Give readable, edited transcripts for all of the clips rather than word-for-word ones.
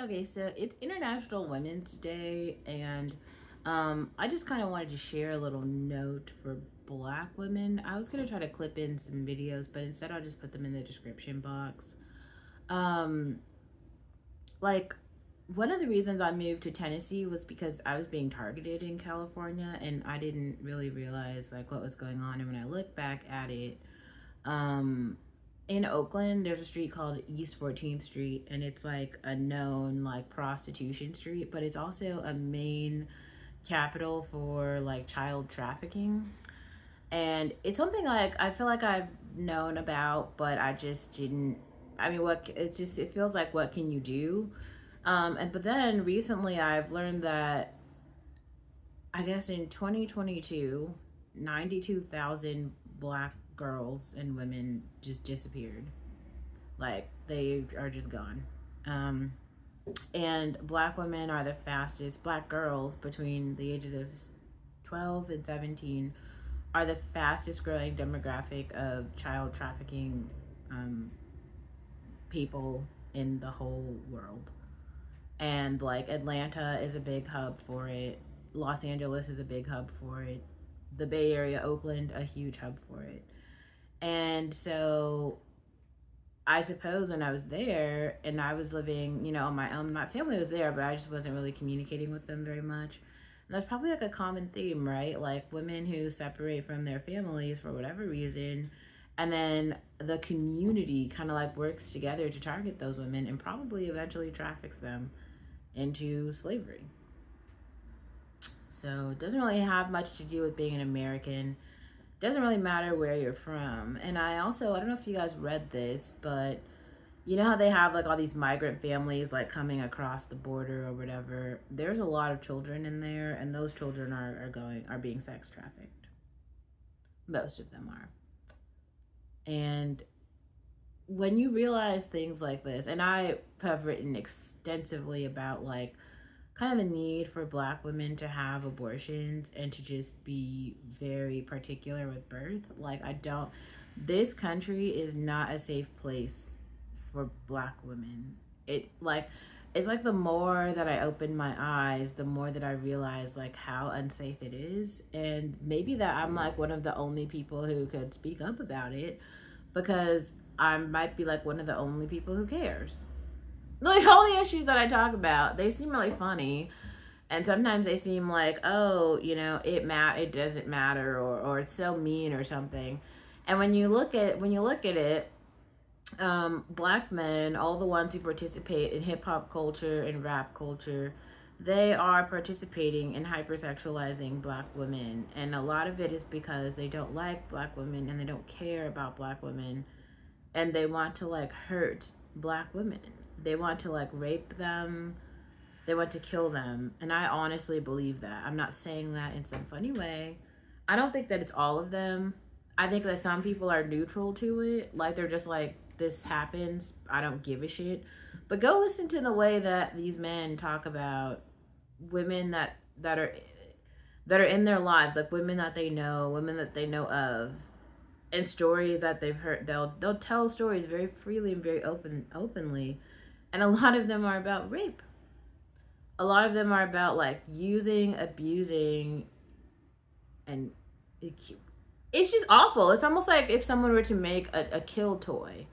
Okay, so it's International Women's Day, and I just kind of wanted to share a little note for Black women. I was gonna try to clip in some videos, but instead I'll just put them in the description box. Um, like one of the reasons I moved to Tennessee was because I was being targeted in California, and I didn't really realize like what was going on. And when I look back at it, um, in Oakland, there's a street called East 14th Street, and it's like a known like prostitution street, but it's also a main capital for like child trafficking. And it's something like I feel like I've known about, but I just didn't. I mean, what it feels like what can you do? And but then recently I've learned that I guess in 2022, 92,000 Black girls and women just disappeared. Like they are just gone. Um, and Black women are the fastest. Black girls between the ages of 12 and 17 are the fastest growing demographic of child trafficking um, people in the whole world. And like Atlanta is a big hub for it. Los Angeles is a big hub for it. The Bay Area, Oakland, a huge hub for it. And so I suppose when I was there and I was living, on my own, my family was there, but I just wasn't really communicating with them very much. And that's probably like a common theme, right? Like women who separate from their families for whatever reason, and then the community kind of like works together to target those women and probably eventually traffics them into slavery. So it doesn't really have much to do with being an American. It doesn't really matter where you're from. And I don't know if you guys read this, but you know how they have like all these migrant families like coming across the border or whatever. There's a lot of children in there, and those children are being sex trafficked. Most of them are. And when you realize things like this, and I have written extensively about like kind of the need for Black women to have abortions and to just be very particular with birth. Like, I don't, this country is not a safe place for Black women. It's like the more that I open my eyes, the more that I realize like how unsafe it is. And maybe that I'm like one of the only people who could speak up about it because I might be like one of the only people who cares. Like all the issues that I talk about, they seem really funny, and sometimes they seem like, oh, it doesn't matter, or it's so mean or something. And when you look at it, Black men, all the ones who participate in hip hop culture and rap culture, they are participating in hypersexualizing Black women, and a lot of it is because they don't like Black women and they don't care about Black women, and they want to like hurt Black women. They want to like rape them. They want to kill them. And I honestly believe that. I'm not saying that in some funny way. I don't think that it's all of them. I think that some people are neutral to it. Like they're just like, this happens. I don't give a shit. But go listen to the way that these men talk about women that are in their lives, like women that they know, women that they know of, and stories that they've heard. They'll tell stories very freely and very openly, and a lot of them are about rape. A lot of them are about like using, abusing, and it's just awful. It's almost like if someone were to make a kill toy,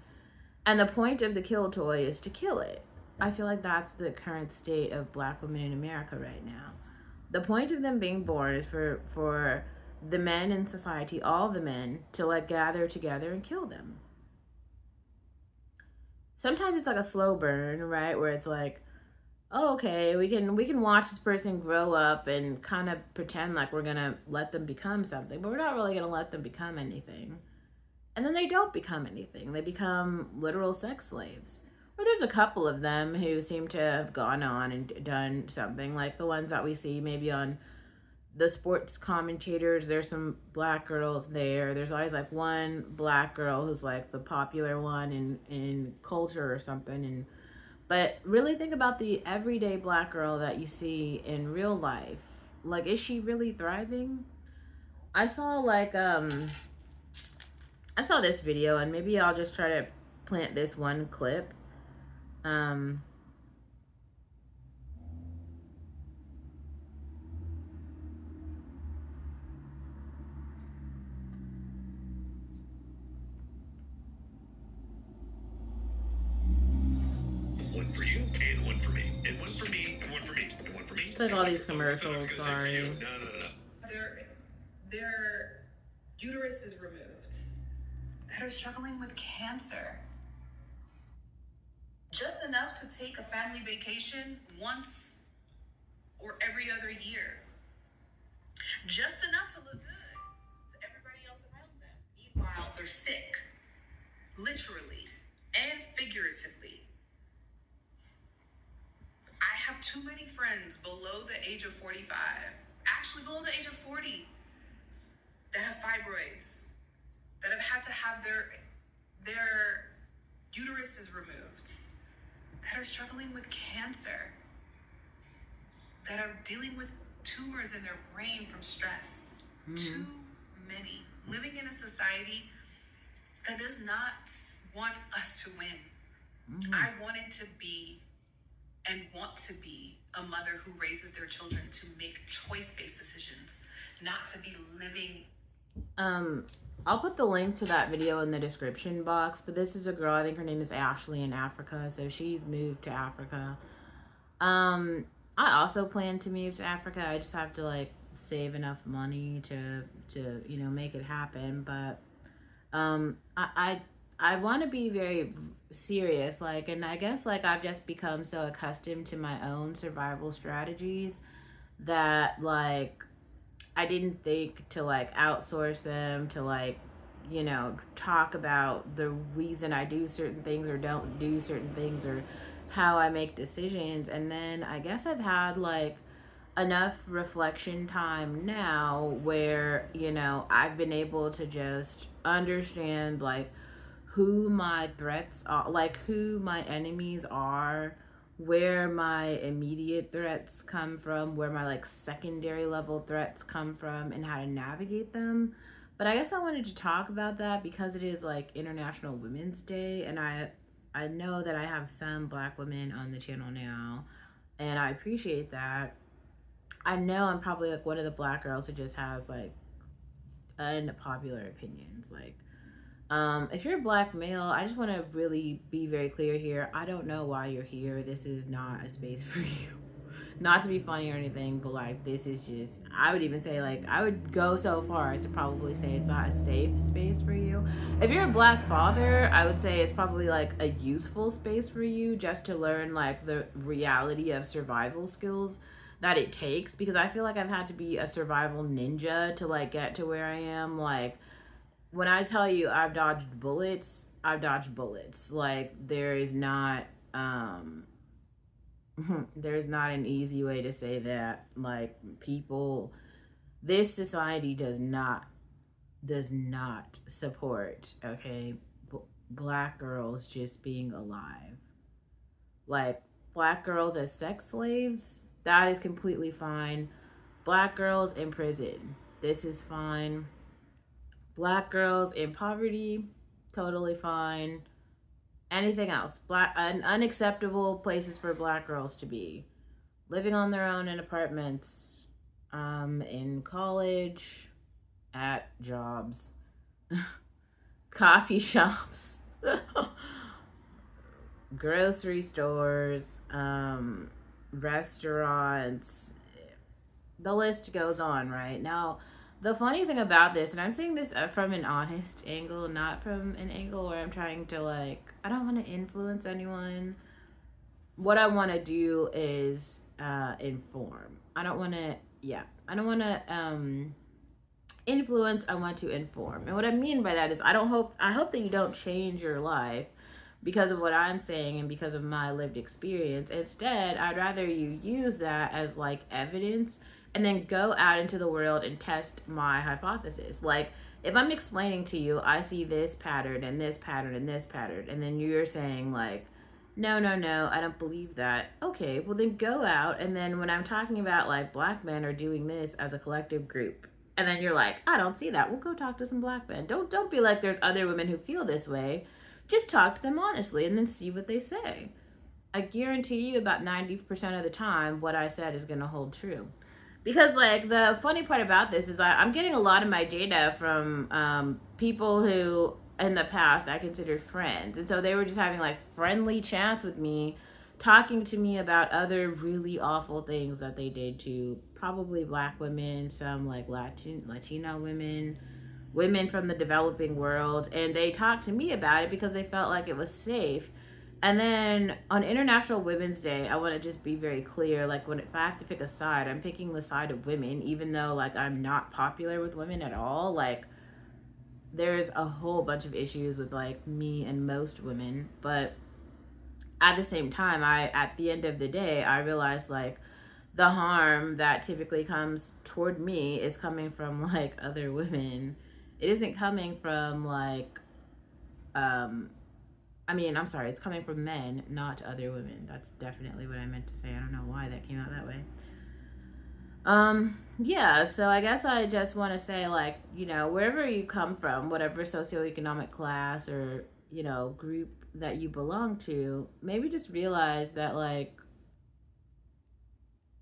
and the point of the kill toy is to kill it. I feel like that's the current state of Black women in America right now. The point of them being born is for the men in society, all the men, to like gather together and kill them. Sometimes it's like a slow burn, right? Where it's like, oh, okay, we can watch this person grow up and kind of pretend like we're gonna let them become something, but we're not really gonna let them become anything. And then they don't become anything. They become literal sex slaves. Or there's a couple of them who seem to have gone on and done something, like the ones that we see maybe on the sports commentators. There's some Black girls there. There's always like one Black girl who's like the popular one in culture or something. And but really think about the everyday Black girl that you see in real life. Like, is she really thriving? I saw like I saw this video, and maybe I'll just try to plant this one clip. Um One for you and one for me. And one for me and one for me and one for me. It's like all these commercials, sorry. No. Their uterus is removed. That are struggling with cancer. Just enough to take a family vacation once or every other year. Just enough to look good to everybody else around them. Meanwhile, they're sick, literally and figuratively. I have too many friends below the age of 45, actually below the age of 40, that have fibroids, that have had to have their uteruses removed, that are struggling with cancer, that are dealing with tumors in their brain from stress. Too many. Living in a society that does not want us to win. I wanted to be and want to be a mother who raises their children to make choice-based decisions, not to be living. I'll put the link to that video in the description box, but this is a girl, I think her name is Ashley, in Africa, so she's moved to Africa. I also plan to move to Africa. I just have to like save enough money to you know, make it happen. But I want to be very serious, like, and I guess like I've just become so accustomed to my own survival strategies that like I didn't think to like outsource them, to like, you know, talk about the reason I do certain things or don't do certain things, or how I make decisions. And then I guess I've had like enough reflection time now where, you know, I've been able to just understand like who my threats are, like who my enemies are, where my immediate threats come from, where my like secondary level threats come from, and how to navigate them. But I guess I wanted to talk about that because it is like International Women's Day, and I know that I have some black women on the channel now, and I appreciate that. I know I'm probably like one of the black girls who just has like unpopular opinions. Like, if you're a black male, I just want to really be very clear here. I don't know why you're here. This is not a space for you. Not to be funny or anything, but like this is just, I would even say like, I would go so far as to probably say it's not a safe space for you. If you're a black father, I would say it's probably like a useful space for you just to learn like the reality of survival skills that it takes, because I feel like I've had to be a survival ninja to like get to where I am. Like, when I tell you I've dodged bullets, I've dodged bullets. Like, there is not there's not an easy way to say that. Like, people, this society does not support, okay, black girls just being alive. Like, black girls as sex slaves, that is completely fine. Black girls in prison, this is fine. Black girls in poverty, totally fine. Anything else, unacceptable places for black girls to be: living on their own in apartments, in college, at jobs, coffee shops, grocery stores, restaurants. The list goes on, right? Now, the funny thing about this, and I'm saying this from an honest angle, not from an angle where I'm trying to like, I don't want to influence anyone. What I want to do is inform. I don't want to, influence. I want to inform. And what I mean by that is I hope that you don't change your life because of what I'm saying and because of my lived experience. Instead, I'd rather you use that as like evidence and then go out into the world and test my hypothesis. Like, if I'm explaining to you, I see this pattern and this pattern and this pattern, and then you're saying like, no, I don't believe that. Okay, well then go out, and then when I'm talking about like black men are doing this as a collective group, and then you're like, I don't see that. Well, go talk to some black men. Don't be like there's other women who feel this way. Just talk to them honestly and then see what they say. I guarantee you about 90% of the time what I said is going to hold true. Because like the funny part about this is I'm getting a lot of my data from people who in the past I considered friends. And so they were just having like friendly chats with me talking to me about other really awful things that they did to probably black women, some like Latino women, women from the developing world, and they talked to me about it because they felt like it was safe. And then on International Women's Day, I want to just be very clear, like if I have to pick a side, I'm picking the side of women, even though like I'm not popular with women at all. Like there's a whole bunch of issues with like me and most women, but at the same time, I at the end of the day, I realized like the harm that typically comes toward me is coming from like other women. It isn't coming from like um I'm sorry, it's coming from men, not other women. That's definitely what I meant to say. I don't know why that came out that way. Yeah, so I guess I just want to say, like, wherever you come from, whatever socioeconomic class or, group that you belong to, maybe just realize that, like,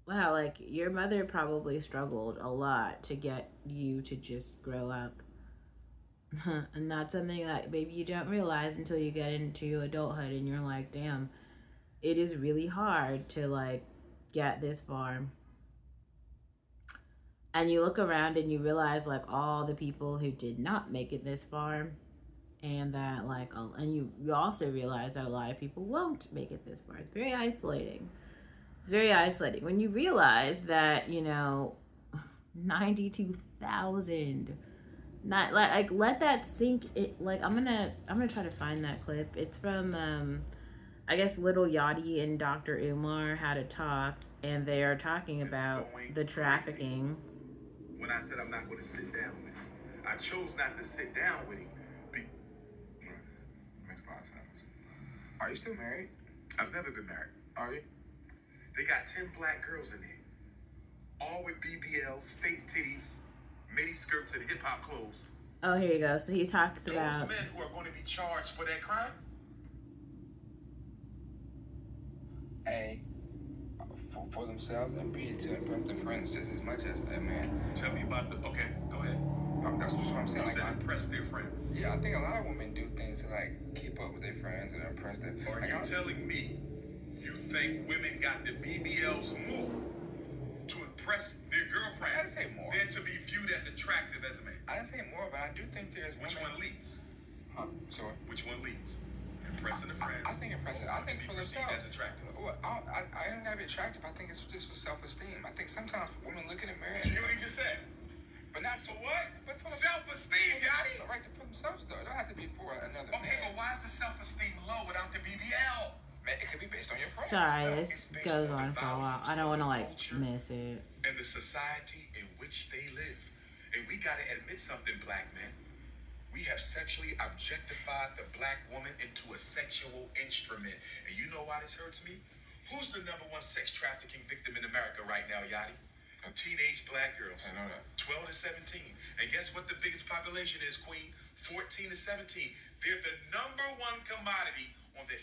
wow, like, your mother probably struggled a lot to get you to just grow up. And that's something that maybe you don't realize until you get into adulthood and you're like, damn, it is really hard to, like, get this far. And you look around and you realize like all the people who did not make it this far, and that like and you also realize that a lot of people won't make it this far. It's very isolating. It's very isolating when you realize that 92,000, not like let that sink it. Like I'm gonna try to find that clip. It's from I guess Little Yachty and Dr. Umar had a talk, and they are talking about the trafficking. When I said I'm not going to sit down with him, I chose not to sit down with him. Makes a lot of sense. Are you still married? I've never been married. Are you? They got 10 black girls in there, all with BBLs, fake titties, mini skirts, and hip hop clothes. Oh, here you go. So he talks Those about men who are going to be charged for that crime. A, for themselves, and B, to impress their friends just as much as a man. Tell me about the. Okay, go ahead. That's just what I'm saying. You Like, said impress their friends. yeah, I think a lot of women do things to like keep up with their friends and impress them. Are Like, you telling me you think women got the BBLs more to impress their girlfriends I didn't say more. than to be viewed as attractive as a man? I didn't say more, but I do think there's Which women. one leads? Huh? Sorry. Which one leads? Impressing the friends. I think impressive. I think for perceived themselves. as attractive. Well, I don't gotta be attractive. I think it's just for self-esteem. I think sometimes women look in the mirror. You know what he just said? But not For what? But for Self-esteem, Yachty. Right to for themselves though. It don't have to be for another Okay, man. but why is the self-esteem low without the BBL? Man, it could be based on your friends. sorry, this goes on for a while. I don't want to like miss it. And the society in which they live. And we gotta admit something, black men. We have sexually objectified the black woman into a sexual instrument. And you know why this hurts me? Who's the #1 sex trafficking victim in America right now, Yachty? Teenage black girls. I know that. 12 to 17. And guess what the biggest population is, Queen? 14 to 17. They're the #1 commodity on the